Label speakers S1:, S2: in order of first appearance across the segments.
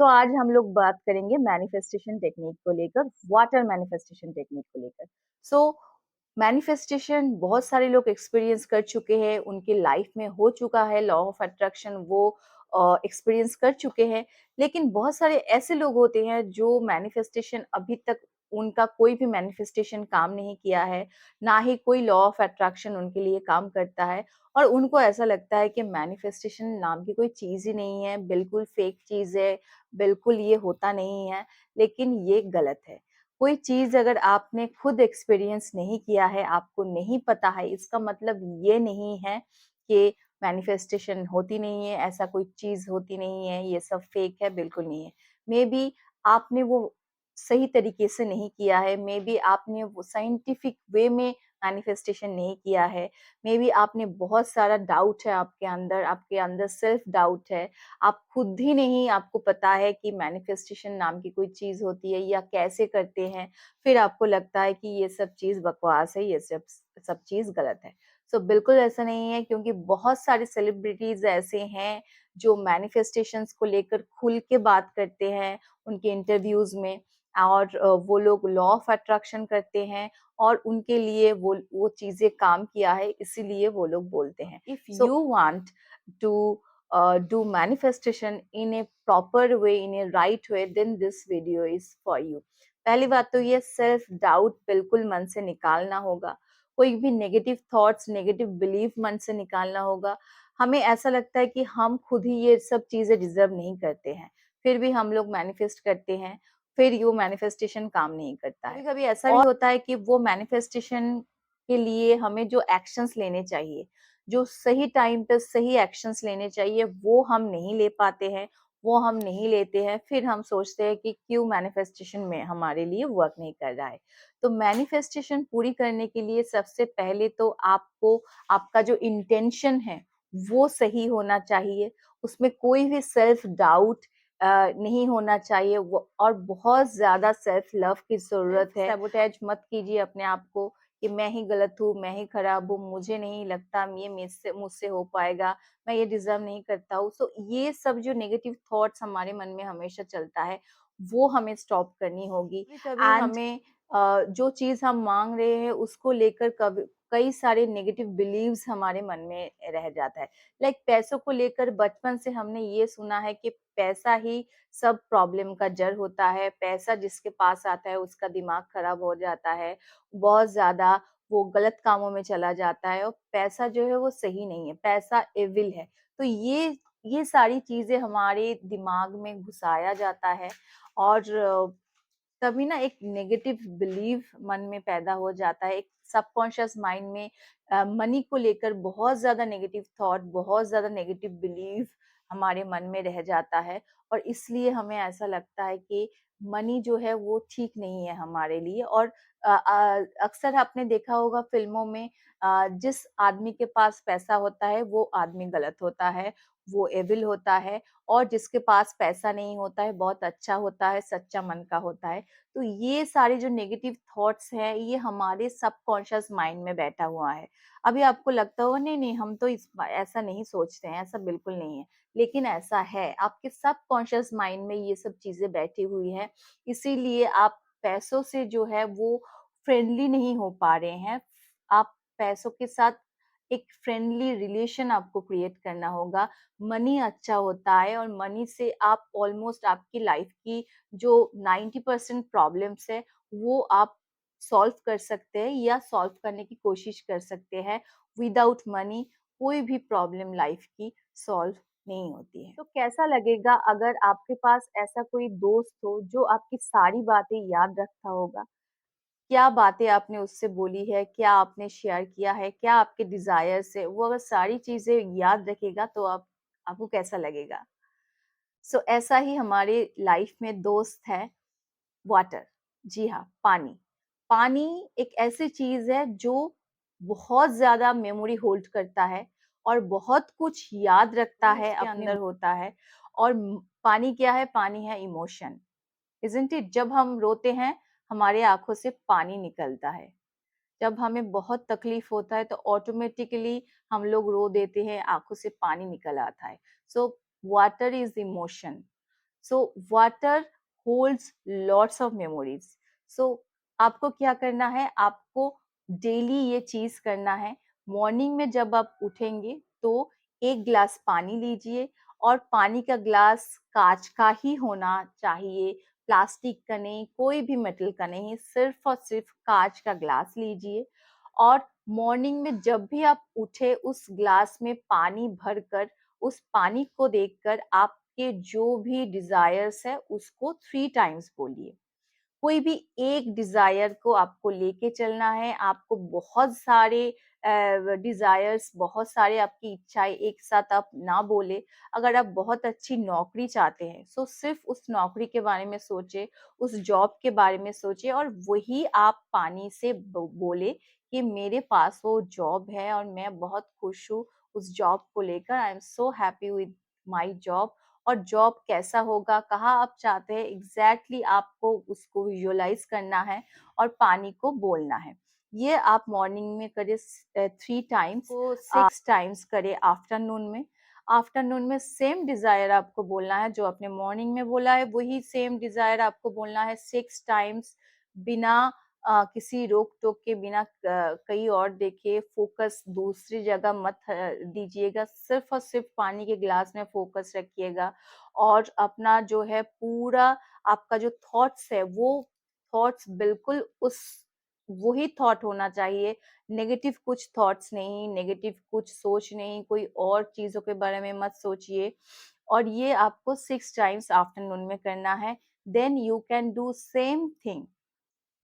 S1: आज हम लोग बात करेंगे मैनिफेस्टेशन टेक्निक को लेकर, वाटर मैनिफेस्टेशन टेक्निक को लेकर। सो मैनिफेस्टेशन बहुत सारे लोग एक्सपीरियंस कर चुके हैं, उनकी लाइफ में हो चुका है, लॉ ऑफ अट्रैक्शन वो एक्सपीरियंस कर चुके हैं। लेकिन बहुत सारे ऐसे लोग होते हैं जो मैनिफेस्टेशन अभी तक उनका कोई भी मैनिफेस्टेशन काम नहीं किया है, ना ही कोई लॉ ऑफ अट्रैक्शन उनके लिए काम करता है। और उनको ऐसा लगता है कि मैनिफेस्टेशन नाम की कोई चीज ही नहीं है, बिल्कुल फेक चीज है, बिल्कुल ये होता नहीं है। लेकिन ये गलत है। कोई चीज अगर आपने खुद एक्सपीरियंस नहीं किया है, आपको नहीं पता है, इसका मतलब ये नहीं है कि मैनिफेस्टेशन होती नहीं है, ऐसा कोई चीज होती नहीं है, ये सब फेक है, बिल्कुल नहीं है। मे बी आपने वो सही तरीके से नहीं किया है, मे बी आपने वो साइंटिफिक वे में मैनिफेस्टेशन नहीं किया है, मे बी आपने बहुत सारा डाउट है आपके अंदर सेल्फ डाउट है। आप खुद ही नहीं, आपको पता है कि मैनिफेस्टेशन नाम की कोई चीज होती है या कैसे करते हैं, फिर आपको लगता है कि ये सब चीज बकवास है, ये सब सब चीज गलत है। बिल्कुल ऐसा नहीं है, क्योंकि बहुत सारे सेलिब्रिटीज ऐसे हैं जो मैनिफेस्टेशंस को लेकर खुल के बात करते हैं उनके इंटरव्यूज में। और वो लोग लॉ ऑफ अट्रैक्शन करते हैं और उनके लिए वो चीजें काम किया है, इसीलिए वो लोग बोलते हैं। If you want to do manifestation in a proper way, in a right way, then this video is for you। पहली बात तो ये सेल्फ डाउट बिल्कुल मन से निकालना होगा। कोई भी नेगेटिव थॉट्स, नेगेटिव बिलीफ मन से निकालना होगा। हमें ऐसा लगता है कि हम खुद ही ये सब चीजें डिजर्व नहीं करते हैं, फिर भी हम लोग मैनिफेस्ट करते हैं, फिर ये मैनिफेस्टेशन काम नहीं करता है। कभी कभी ऐसा भी होता है कि वो मैनिफेस्टेशन के लिए हमें जो एक्शंस लेने चाहिए, जो सही टाइम पे सही एक्शंस लेने चाहिए, वो हम नहीं ले पाते हैं, वो हम नहीं लेते हैं। फिर हम सोचते हैं कि क्यों मैनिफेस्टेशन में हमारे लिए वर्क नहीं कर रहा है। तो मैनिफेस्टेशन पूरी करने के लिए सबसे पहले तो आपको आपका जो इंटेंशन है वो सही होना चाहिए, उसमें कोई भी सेल्फ डाउट नहीं होना चाहिए। वो और बहुत ज्यादा सेल्फ लव की जरूरत है। सैबोटेज मत कीजिए अपने आप को कि मैं ही गलत हूँ, मैं ही खराब हूँ, मुझे नहीं लगता ये मुझसे हो पाएगा, मैं ये डिजर्व नहीं करता हूँ। ये सब जो नेगेटिव थॉट्स हमारे मन में हमेशा चलता है, वो हमें स्टॉप करनी होगी। कभी हमें जो चीज हम मांग रहे हैं उसको लेकर कभी कई सारे नेगेटिव बिलीव्स हमारे मन में रह जाता है। लाइक पैसों को लेकर बचपन से हमने ये सुना है कि पैसा ही सब प्रॉब्लम का जड़ होता है, पैसा जिसके पास आता है उसका दिमाग खराब हो जाता है, बहुत ज्यादा वो गलत कामों में चला जाता है, और पैसा जो है वो सही नहीं है, पैसा एविल है। तो ये सारी चीजें हमारे दिमाग में घुसाया जाता है। और तभी ना एक नेगेटिव बिलीव मन में पैदा हो जाता है, एक सबकॉन्शियस माइंड में मनी को लेकर बहुत ज्यादा नेगेटिव थॉट, बहुत ज्यादा नेगेटिव बिलीव हमारे मन में रह जाता है। और इसलिए हमें ऐसा लगता है कि मनी जो है वो ठीक नहीं है हमारे लिए। और अक्सर आपने देखा होगा फिल्मों में, जिस आदमी के पास पैसा होता है वो आदमी गलत होता है, वो एविल होता है। और जिसके पास पैसा नहीं होता है बहुत अच्छा होता है, सच्चा मन का होता है। तो ये सारे जो नेगेटिव थॉट्स हैं ये हमारे सबकॉन्शियस माइंड में बैठा हुआ है। अभी आपको लगता होगा नहीं नहीं हम तो ऐसा नहीं सोचते हैं, ऐसा बिल्कुल नहीं है, लेकिन ऐसा है। आपके सबकॉन्शियस माइंड में ये सब चीजें बैठी हुई है, इसीलिए आप पैसों से जो है वो फ्रेंडली नहीं हो पा रहे हैं। आप पैसों के साथ एक फ्रेंडली रिलेशन आपको क्रिएट करना होगा। मनी अच्छा होता है, और मनी से आप ऑलमोस्ट आपकी लाइफ की जो 90% प्रॉब्लम्स है वो आप सॉल्व कर सकते हैं या सॉल्व करने की कोशिश कर सकते हैं। विदाउट मनी कोई भी प्रॉब्लम लाइफ की सॉल्व नहीं होती है। तो कैसा लगेगा अगर आपके पास ऐसा कोई दोस्त हो जो आपकी सारी बातें याद रखता होगा? क्या बातें आपने उससे बोली है, क्या आपने शेयर किया है, क्या आपके डिजायर्स है, वो अगर सारी चीजें याद रखेगा तो आपको कैसा लगेगा? ऐसा ही हमारे लाइफ में दोस्त है वाटर। जी हाँ, पानी। पानी एक ऐसी चीज है जो बहुत ज्यादा मेमोरी होल्ड करता है और बहुत कुछ याद रखता है, अपने अंदर होता है। और पानी क्या है? पानी है इमोशन, इजंट इट? जब हम रोते हैं हमारे आंखों से पानी निकलता है, जब हमें बहुत तकलीफ होता है तो ऑटोमेटिकली हम लोग रो देते हैं, आंखों से पानी निकल आता है। So water is emotion. So water holds lots of memories. So आपको क्या करना है, आपको डेली ये चीज करना है। मॉर्निंग में जब आप उठेंगे तो एक ग्लास पानी लीजिए, और पानी का ग्लास कांच का ही होना चाहिए, प्लास्टिक का नहीं, कोई भी मेटल का नहीं, सिर्फ और सिर्फ कांच का ग्लास लीजिए। और मॉर्निंग में जब भी आप उठे उस ग्लास में पानी भरकर, उस पानी को देखकर आपके जो भी डिजायर्स है उसको 3 टाइम्स बोलिए। कोई भी एक डिजायर को आपको लेके चलना है। आपको बहुत सारे डिजायर्स, बहुत सारे आपकी इच्छाएं एक साथ आप ना बोले। अगर आप बहुत अच्छी नौकरी चाहते हैं तो सिर्फ उस नौकरी के बारे में सोचे, उस जॉब के बारे में सोचे, और वही आप पानी से बोले कि मेरे पास वो जॉब है और मैं बहुत खुश हूँ उस जॉब को लेकर। I am so happy with my job. और जॉब कैसा होगा, कहाँ आप चाहते हैं, एग्जैक्टली आपको उसको विजुअलाइज करना है और पानी को बोलना है। ये आप मॉर्निंग में करें 3 टाइम्स, को 6 टाइम्स करें आफ्टरनून में। आफ्टरनून में सेम डिजायर आपको बोलना है, जो आपने मॉर्निंग में बोला है वही सेम डिजायर आपको बोलना है 6 टाइम्स, बिना किसी रोक टोक के, बिना कहीं और देखे। फोकस दूसरी जगह मत दीजिएगा, सिर्फ और सिर्फ पानी के गिलास में फोकस रखिएगा। और अपना जो है पूरा आपका जो थॉट्स है, वो थॉट्स बिल्कुल उस वही थॉट होना चाहिए। नेगेटिव कुछ थॉट्स नहीं, नेगेटिव कुछ सोच नहीं, कोई और चीजों के बारे में मत सोचिए। और ये आपको 6 टाइम्स आफ्टरनून में करना है। Then you can do same thing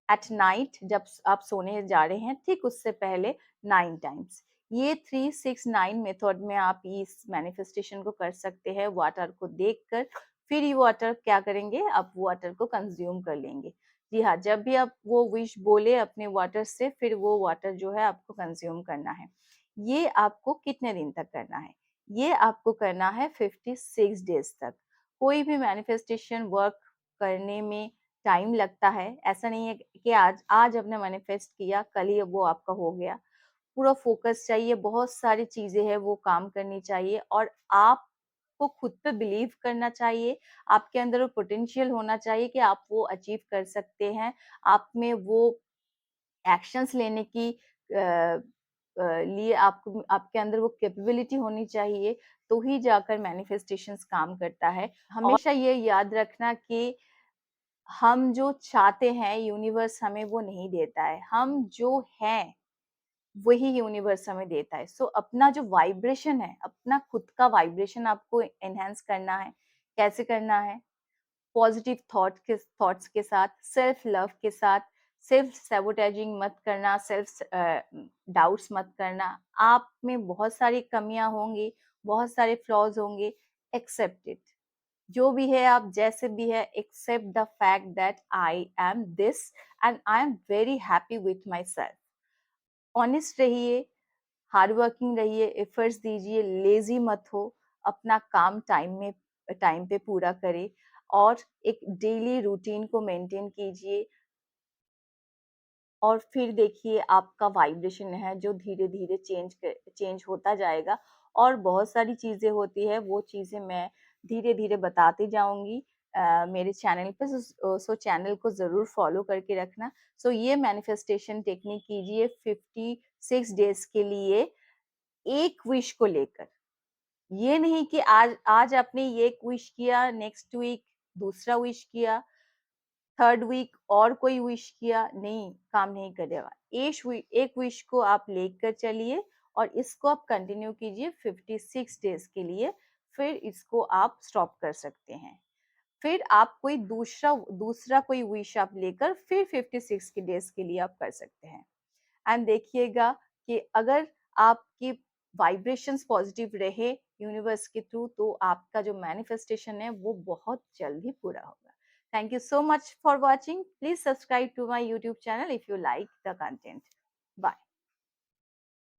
S1: at night, जब आप सोने जा रहे हैं ठीक उससे पहले 9 टाइम्स। ये 3, 6, 9 मेथड में आप इस मैनिफेस्टेशन को कर सकते हैं वाटर को देखकर। फिर ये वाटर क्या करेंगे, आप वाटर को कंज्यूम कर लेंगे। जी हाँ, जब भी आप वो विश बोले अपने वाटर से, फिर वो वाटर जो है आपको कंज्यूम करना है। ये आपको कितने दिन तक करना है, ये आपको करना है 56 डेज तक। कोई भी मैनिफेस्टेशन वर्क करने में टाइम लगता है। ऐसा नहीं है कि आज आज आपने मैनिफेस्ट किया कल ही वो आपका हो गया। पूरा फोकस चाहिए, बहुत सारी चीजें हैं वो काम करनी चाहिए, और आपको खुद पे बिलीव करना चाहिए। आपके अंदर वो पोटेंशियल होना चाहिए कि आप वो अचीव कर सकते हैं। आप में वो एक्शंस लेने की लिए आपको, आपके अंदर वो कैपेबिलिटी होनी चाहिए। तो ही जाकर मैनिफेस्टेशंस काम करता है। हमेशा ये याद रखना कि हम जो चाहते हैं यूनिवर्स हमें वो नहीं देता है, हम जो हैं वही यूनिवर्स हमें देता है। सो अपना जो वाइब्रेशन है, अपना खुद का वाइब्रेशन आपको एनहेंस करना है। कैसे करना है, पॉजिटिव थॉट्स के साथ, सेल्फ लव के साथ। सेल्फ सैबोटेजिंग मत करना, सेल्फ डाउट्स मत करना। आप में बहुत सारी कमियां होंगी, बहुत सारे फ्लॉज होंगे, एक्सेप्ट इट। जो भी है, आप जैसे भी है, except the fact that I am this and I am very happy with myself. Honest रहिए, हार्ड वर्किंग रहिए, एफर्ट्स दीजिए, लेजी मत हो। अपना काम टाइम पे पूरा करें, और एक डेली रूटीन को मेंटेन कीजिए। और फिर देखिए आपका वाइब्रेशन है जो धीरे धीरे चेंज होता जाएगा। और बहुत सारी चीजें होती है, वो चीजें मैं धीरे धीरे बताती जाऊंगी मेरे चैनल पे। सो चैनल को जरूर फॉलो करके रखना। सो ये मैनिफेस्टेशन टेक्निक कीजिए 56 डेज के लिए, एक विश को लेकर। ये नहीं कि आज आज आपने ये विश किया, नेक्स्ट वीक दूसरा विश किया, थर्ड वीक और कोई विश किया, नहीं, काम नहीं करेगा। एक विश को आप लेकर चलिए, और इसको आप कंटिन्यू कीजिए 56 डेज के लिए। फिर इसको आप स्टॉप कर सकते हैं। फिर आप कोई दूसरा दूसरा कोई विश आप लेकर फिर 56 डेज के लिए आप कर सकते हैं। एंड देखिएगा कि अगर आपकी वाइब्रेशंस पॉजिटिव रहे यूनिवर्स के थ्रू, तो आपका जो मैनिफेस्टेशन है वो बहुत जल्द ही पूरा होगा। Thank you so much for watching. Please subscribe to my YouTube channel if you like the content. Bye.